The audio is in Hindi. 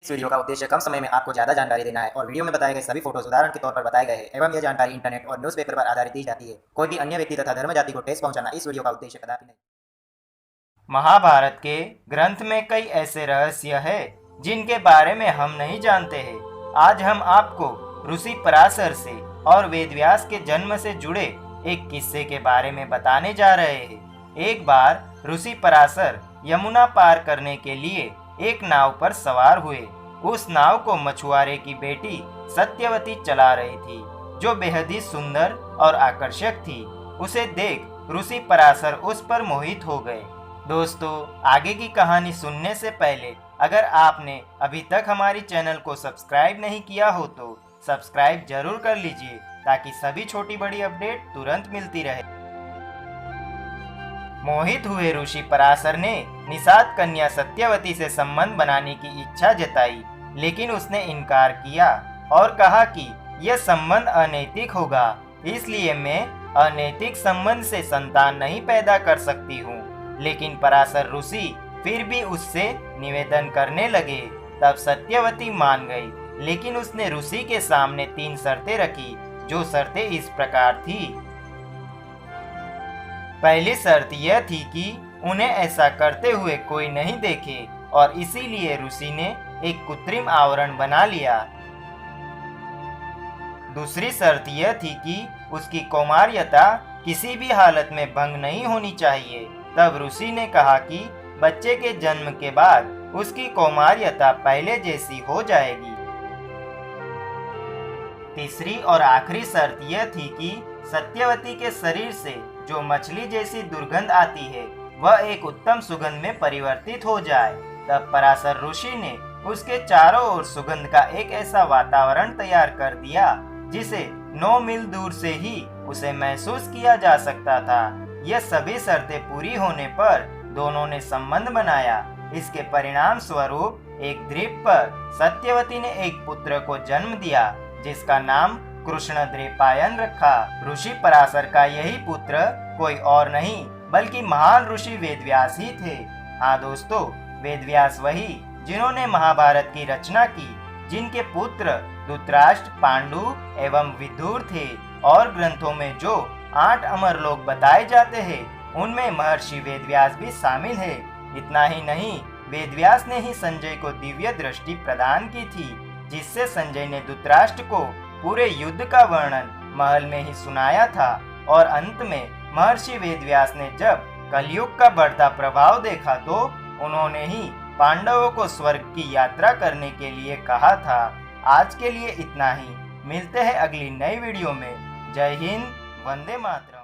इस वीडियो का उद्देश्य कम समय में आपको ज़्यादा जानकारी देना है और वीडियो में बताए गए सभी फोटोज उदाहरण के तौर पर बताए गए हैं एवं यह जानकारी इंटरनेट और न्यूज़पेपर पर आधारित दी जाती है। कोई भी अन्य व्यक्ति तथा धर्म जाति को ठेस पहुंचाना इस वीडियो का उद्देश्य कदापि नहीं। महाभारत के ग्रंथ में कई ऐसे रहस्य है जिनके बारे में हम नहीं जानते हैं। आज हम आपको ऋषि पराशर से और वेदव्यास के जन्म से जुड़े एक किस्से के बारे में बताने जा रहे हैं। एक बार ऋषि पराशर यमुना पार करने के लिए एक नाव पर सवार हुए। उस नाव को मछुआरे की बेटी सत्यवती चला रही थी, जो बेहद ही सुंदर और आकर्षक थी। उसे देख ऋषि पराशर उस पर मोहित हो गए। दोस्तों, आगे की कहानी सुनने से पहले अगर आपने अभी तक हमारी चैनल को सब्सक्राइब नहीं किया हो तो सब्सक्राइब जरूर कर लीजिए ताकि सभी छोटी बड़ी अपडेट तुरंत मिलती रहे। मोहित हुए ऋषि पराशर ने निषाद कन्या सत्यवती से संबंध बनाने की इच्छा जताई, लेकिन उसने इनकार किया और कहा कि यह संबंध अनैतिक होगा, इसलिए मैं अनैतिक संबंध से संतान नहीं पैदा कर सकती हूँ। लेकिन पराशर ऋषि फिर भी उससे निवेदन करने लगे। तब सत्यवती मान गई, लेकिन उसने ऋषि के सामने 3 शर्तें रखी, जो शर्तें इस प्रकार थी। पहली शर्त यह थी कि उन्हें ऐसा करते हुए कोई नहीं देखे और इसीलिए ऋषि ने एक कृत्रिम आवरण बना लिया। दूसरी शर्त यह थी कि उसकी कौमार्यता किसी भी हालत में भंग नहीं होनी चाहिए। तब ऋषि ने कहा कि बच्चे के जन्म के बाद उसकी कौमार्यता पहले जैसी हो जाएगी। तीसरी और आखिरी शर्त यह थी कि सत्यवती के शरीर से जो मछली जैसी दुर्गंध आती है वह एक उत्तम सुगंध में परिवर्तित हो जाए। तब पराशर ऋषि ने उसके चारों ओर सुगंध का एक ऐसा वातावरण तैयार कर दिया जिसे 9 मील दूर से ही उसे महसूस किया जा सकता था। यह सभी शर्तें पूरी होने पर दोनों ने संबंध बनाया। इसके परिणाम स्वरूप एक द्वीप पर सत्यवती ने एक पुत्र को जन्म दिया, जिसका नाम कृष्णद्वैपायन रखा। ऋषि पराशर का यही पुत्र कोई और नहीं बल्कि महान ऋषि वेदव्यास ही थे। हाँ दोस्तों, वेदव्यास वही जिन्होंने महाभारत की रचना की, जिनके पुत्र धृतराष्ट्र, पांडु एवं विदुर थे। और ग्रंथों में जो 8 अमर लोग बताए जाते हैं उनमें महर्षि वेदव्यास भी शामिल है। इतना ही नहीं, वेदव्यास ने ही संजय को दिव्य दृष्टि प्रदान की थी, जिससे संजय ने धृतराष्ट्र को पूरे युद्ध का वर्णन महल में ही सुनाया था। और अंत में महर्षि वेदव्यास ने जब कलयुग का बढ़ता प्रभाव देखा तो उन्होंने ही पांडवों को स्वर्ग की यात्रा करने के लिए कहा था। आज के लिए इतना ही। मिलते हैं अगली नई वीडियो में। जय हिंद, वंदे मातरम।